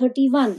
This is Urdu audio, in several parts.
31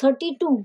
32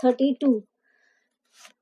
32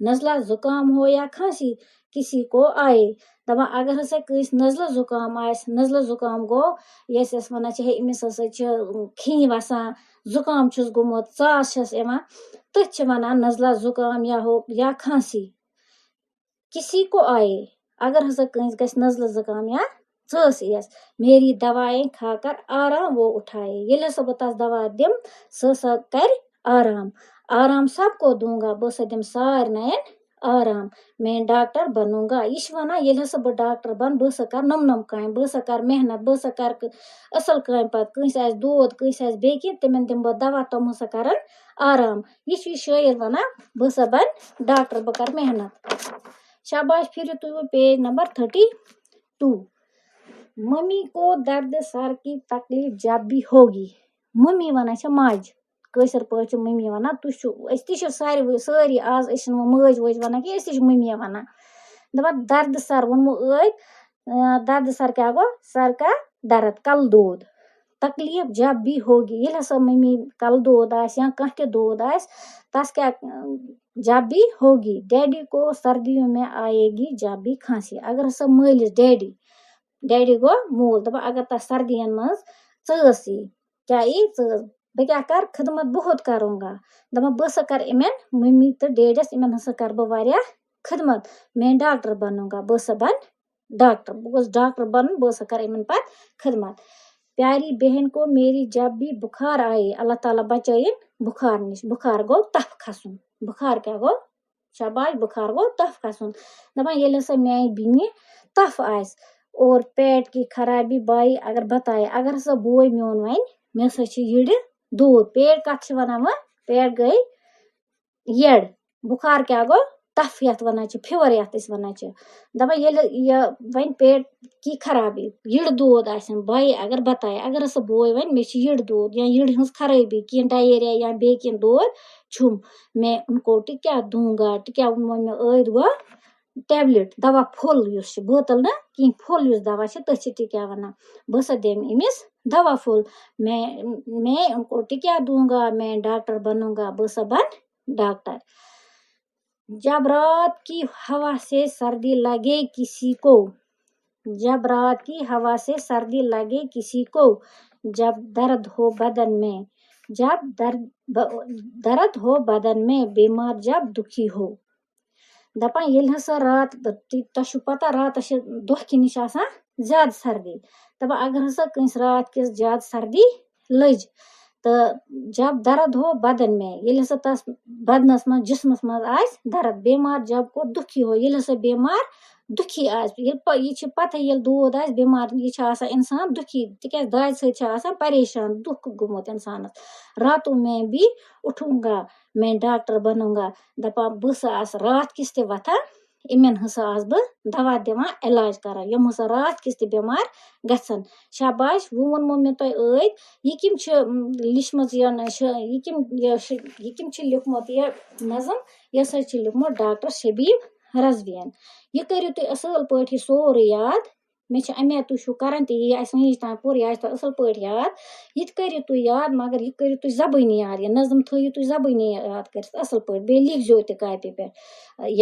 نزلہ زکام ہو یا کھانسی کسی کو آئے دپان اگر ہسا کس نزلہ زکام آس نزلہ زکام گو یس اس ونان چھ امس ہسا چھ کھینی وسان زکام چھس گومت ژاس چھس یوان تتھ چھ ونان نزلہ زکام یا کھانسی کسی کو آئے اگر ہسا کنس گژھِ نزلہ زکام یا ژاس یس میری دوائیں کھا کر آرام وہ اٹھائے ییٚلہِ ہسا بہٕ تس دوا دم سُہ ہسا کر آرام سب کو دوں گا بہٕ ہسا دم سارنین آرام میں ڈاکٹر بنوں گا یہ چھ ونان ییٚلہِ ہسا بہٕ ڈاکٹر بن بہٕ ہسا کر نم کامہِ بہٕ ہسا کر محنت بہٕ ہسا کر اصل کامہِ پتہٕ کٲنسہِ آسہِ دود کٲنسہِ آسہِ بیٚیہِ کینٛہہ تمن دمہٕ بہٕ دوا تم ہسا کرن آرام یہ چھ شٲعر ونان بہٕ ہسا بن ڈاکٹر بہٕ کر محنت شاباش پھر تُہۍ پیج نمبر 32 ممی کو درد سر کی تکلیف جب بھی ہوگی ممی ونان چھ ماج کٲشِر پٲٹھۍ چھِ ممی ونان تُہۍ چھِو أسۍ تہِ چھِ سٲری آز أسۍ چھِنہٕ وۄنۍ مٲج وٲج ونان کینٛہہ أسۍ تہِ چھِ ممی ونان دپان درد سر ووٚنمو درد سر کیاہ گوٚو سر کا درد کل دود تکلیف جب بھی ہوگی ییٚلہِ ہسا ممی کل دود آسہِ یا کانٛہہ تہِ دود آسہِ تس کیا جب بھی ہوگی ڈیڈی کو سردیوں میں آئے گی جب بھی کھانسی اگر ہسا مٲلِس ڈیڈی گو مول دپان اگر تس سردین منٛز ژٲس یی کیاہ یی ژٲس بہٕ کیاہ کر خدمت بہت کروں گا دپان بہٕ ہسا کر یِمن ممی تہٕ ڈیڈیس یِمن ہسا کر بہٕ واریاہ خدمت میں ڈاکٹر بنوں گا بہٕ ہسا بن ڈاکٹر بہٕ گوٚژھ ڈاکٹر بنُن بہٕ ہسا کر یِمن پتہٕ خدمت پیاری بہن کو میری جب بھی بخار آئے اللہ تعالیٰ بچٲیِن بخار نش بخار گوٚو تپھ کھسُن بخار کیاہ گوٚو شاباش بخار گوٚو تپھ کھسُن دپان ییٚلہِ ہسا میانہِ بیٚنہِ تپھ آسہِ اور پیٹ کی خرابی بائی اگر بتائے اگر ہسا بوے میون ون مےٚ ہسا چھِ یِڑِ دود پیٹ کتھ چھِ ونان وۄنۍ پیٹ گٔے یٔڑ بخار کیاہ گوٚو تپھ یتھ ونان چھِ فِور یتھ أسۍ ونان چھِ دپان ییٚلہِ یہِ وۄنۍ پیٹ کی خرابی یٔڑ دود آسن بائی اگر بتائے اگر ہسا بوے ون مےٚ چھِ یٔڑ دود یا یٔڑ ہٕنٛز خرٲبی کینٛہہ ڈایریا یا بیٚیہِ کینٛہہ دود چھُم میں انکو ٹکیا دوں گا ٹکیا ووٚن مےٚ ٲدۍ گوٚو ٹیبلِٹ دوا پھوٚل یُس چھُ بٲتل نہٕ کینٛہہ پھوٚل یُس دوا چھِ تٔتھۍ چھِ ٹکیا ونان بہٕ ہسا دِمہٕ أمِس دوا پھوٚل میں انکو ٹکیا دوں گا میں ڈاکٹر بنوں گا بہٕ ہسا بن ڈاکٹر جب رات کی ہوا سے سردی لگے کسی کو جب رات کی ہوا سے سردی لگے کسی کو جب درد ہو بدن میں جب درد ہو بدن میں بیمار جب دکھی ہو دپان ییٚلہِ ہسا رات تۄہہِ چھُو پتہ راتس چھِ دۄہ کہِ نِش آسان زیادٕ سردی دپان اگر ہسا کٲنٛسہِ رات کِس زیادٕ سردی لٔج تہٕ جب درد ہو بدن میں ییٚلہِ ہسا تس بدنس منٛز جسمس منٛز آسہِ درد بیمار جب کو دُکھی ہو ییٚلہِ ہسا بیمار دُکھی آسہِ یہِ چھِ پتہ ییٚلہِ دود آسہِ بیمار یہِ چھِ آسان انسان دُکھی تِکیازِ دادِ سۭتۍ چھِ آسان پریشان دُکھ گوٚمُت انسانس راتوں میں بھی اٹھوں گا میں ڈاکٹر بنوں گا دپان بہٕ ہسا آسہٕ رات کِس تہِ وتھان یِمن ہسا آسہٕ بہٕ دوا دِوان علاج کران یِم ہسا رات کِس تہِ بٮ۪مار گژھن شاباش وۄنۍ ووٚنمو مےٚ تۄہہِ ٲدۍ یہِ کٔمۍ چھِ لیچھمٕژ یہِ کٔمۍ چھِ لیوٗکھمُت یہِ نظم یہِ ہسا چھِ لیوٗکھمُت ڈاکٹر شبیٖب رضویَن یہِ کٔرِو تُہۍ اصل پٲٹھۍ یہِ سورُے یاد مےٚ چھِ امید تُہۍ چھِو کران تہِ یہِ آسہِ وٕنِچ تام پوٚر یہِ آسہِ تۄہہِ اصل پٲٹھۍ یاد یہِ تہِ کٔرِو تُہۍ یاد مگر یہِ کٔرِو تُہۍ زبٲنی یاد یہِ نظم تھٲیِو تُہۍ زبٲنی یاد کٔرِتھ اصل پٲٹھۍ بیٚیہِ لیکھزیو تہِ کاپی پٮ۪ٹھ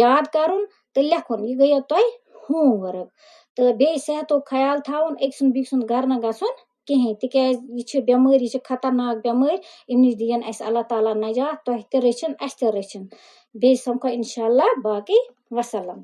یاد کرُن تہٕ لیکھُن یہِ گٔیو تۄہہِ ہوم ؤرک تہٕ بیٚیہِ صحتُک خیال تھاوُن أکۍ سُنٛد بیٚکہِ سُنٛد گرٕ نہٕ گژھُن کِہیٖنۍ تِکیازِ یہِ چھِ بٮ۪مٲرۍ یہِ چھِ خطرناک بٮ۪مٲرۍ امہِ نِش دِیِن اَسہِ اللہ تعالیٰ نجات تۄہہِ تہِ رٔچھِن اَسہِ تہِ رٔچھِن بیٚیہِ سمکھو انشاء اللہ باقٕے وسلام